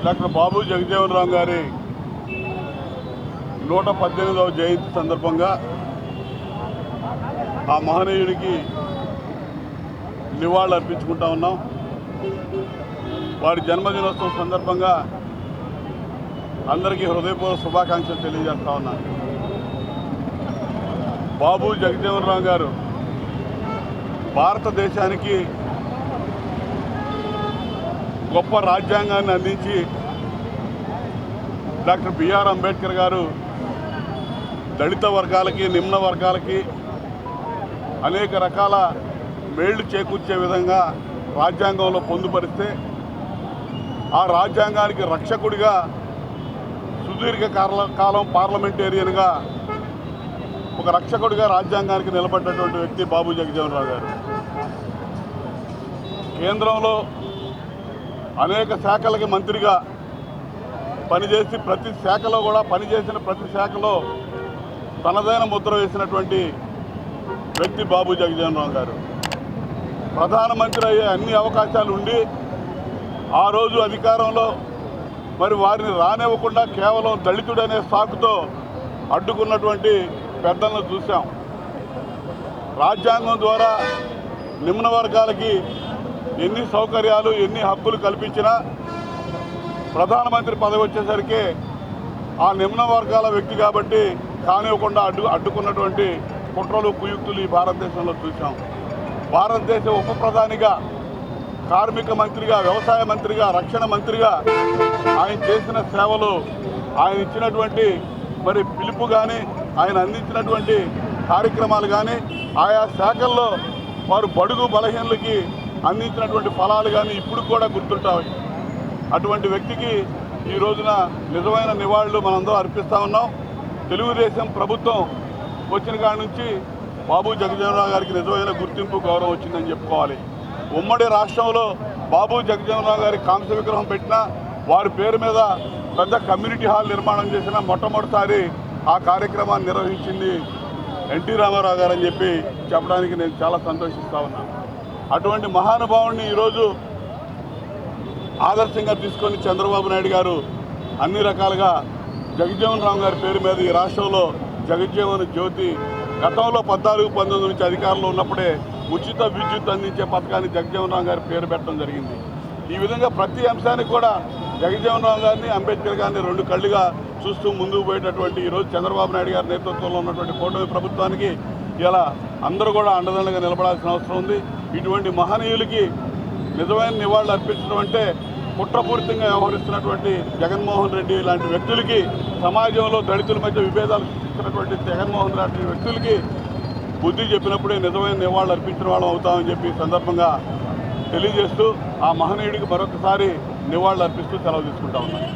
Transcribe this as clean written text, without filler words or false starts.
Doctor బాబు జగజీవన్ రామ్ గారి 118వ జయంతి సందర్భంగా ఆ మహనీయుడికి నివాళులు అర్పించుకుంటా ఉన్నాం. వారి జన్మదినోత్సవం సందర్భంగా అందరికీ హృదయపూర్వక శుభాకాంక్షలు తెలియజేస్తా ఉన్నాను. బాబు జగజీవన్ రామ్ గారు భారతదేశానికి గొప్ప రాజ్యాంగాన్ని అందించి డాక్టర్ బిఆర్ అంబేద్కర్ గారు దళిత వర్గాలకి నిమ్న వర్గాలకి అనేక రకాల మేళ్లు చేకూర్చే విధంగా రాజ్యాంగంలో పొందుపరిస్తే ఆ రాజ్యాంగానికి రక్షకుడిగా సుదీర్ఘ కాలం పార్లమెంటేరియన్గా ఒక రక్షకుడిగా రాజ్యాంగానికి నిలబడ్డటువంటి వ్యక్తి బాబు జగజీవన్ రామ్ గారు. కేంద్రంలో అనేక శాఖలకి మంత్రిగా పనిచేసి ప్రతి శాఖలో తనదైన ముద్ర వేసినటువంటి వ్యక్తి బాబు జగజీవన్ రామ్ గారు. ప్రధానమంత్రి అయ్యే అన్ని అవకాశాలు ఉండి ఆ రోజు అధికారంలో మరి వారిని రానివ్వకుండా కేవలం దళితుడనే సాకుతో అడ్డుకున్నటువంటి పెద్దలను చూసాం. రాజ్యాంగం ద్వారా నిమ్న వర్గాలకి ఎన్ని సౌకర్యాలు ఎన్ని హక్కులు కల్పించినా ప్రధానమంత్రి పదవి వచ్చేసరికి ఆ నిమ్న వర్గాల వ్యక్తి కాబట్టి కానివ్వకుండా అడ్డుకున్నటువంటి కుట్రలు కుయుక్తులు ఈ భారతదేశంలో చూసాం. భారతదేశ ఉప ప్రధానిగా, కార్మిక మంత్రిగా, వ్యవసాయ మంత్రిగా, రక్షణ మంత్రిగా ఆయన చేసిన సేవలు, ఆయన ఇచ్చినటువంటి మరి పిలుపు కానీ, ఆయన అందించినటువంటి కార్యక్రమాలు కానీ, ఆయా శాఖల్లో వారు బడుగు బలహీనలకి అందించినటువంటి ఫలాలు కానీ ఇప్పుడు కూడా గుర్తుంటాయి. అటువంటి వ్యక్తికి ఈ రోజున నిజమైన నివాళులు మనందరం అర్పిస్తూ ఉన్నాం. తెలుగుదేశం ప్రభుత్వం వచ్చిన కాడి నుంచి బాబు జగజీవన్ రామ్ గారికి నిజమైన గుర్తింపు, గౌరవం వచ్చిందని చెప్పుకోవాలి. ఉమ్మడి రాష్ట్రంలో బాబు జగజీవన్ రామ్ గారి కాంస్య విగ్రహం పెట్టినా, వారి పేరు మీద పెద్ద కమ్యూనిటీ హాల్ నిర్మాణం చేసిన మొట్టమొదటిసారి ఆ కార్యక్రమాన్ని నిర్వహించింది ఎన్టీ రామారావు గారు అని చెప్పి చెప్పడానికి నేను చాలా సంతోషిస్తూ ఉన్నాను. అటువంటి మహానుభావుడిని ఈరోజు ఆదర్శంగా తీసుకొని చంద్రబాబు నాయుడు గారు అన్ని రకాలుగా జగజీవన్ రామ్ గారి పేరు మీద ఈ రాష్ట్రంలో జగజ్జీవన్ జ్యోతి, గతంలో 14-19 నుంచి అధికారంలో ఉన్నప్పుడే ఉచిత విద్యుత్ అందించే పథకాన్ని జగజీవన్ రామ్ గారి పేరు పెట్టడం జరిగింది. ఈ విధంగా ప్రతి అంశానికి కూడా జగజీవన్ రామ్ గారిని, అంబేద్కర్ గారిని రెండు కళ్ళుగా చూస్తూ ముందుకు పోయేటటువంటి ఈరోజు చంద్రబాబు నాయుడు గారి నేతృత్వంలో ఉన్నటువంటి కూటమి ప్రభుత్వానికి ఇలా అందరూ కూడా అండదండగా నిలబడాల్సిన అవసరం ఉంది. ఇటువంటి మహనీయులకి నిజమైన నివాళులు అర్పించడం అంటే కుట్రపూరితంగా వ్యవహరిస్తున్నటువంటి జగన్మోహన్ రెడ్డి లాంటి వ్యక్తులకి, సమాజంలో దళితుల మధ్య విభేదాలు సృష్టించినటువంటి జగన్మోహన్ రెడ్డి లాంటి వ్యక్తులకి బుద్ధి చెప్పినప్పుడే నిజమైన నివాళులు అర్పించిన వాళ్ళం అవుతామని చెప్పి సందర్భంగా తెలియజేస్తూ ఆ మహనీయుడికి మరొకసారి నివాళులు అర్పిస్తూ సెలవు తీసుకుంటా ఉన్నాను.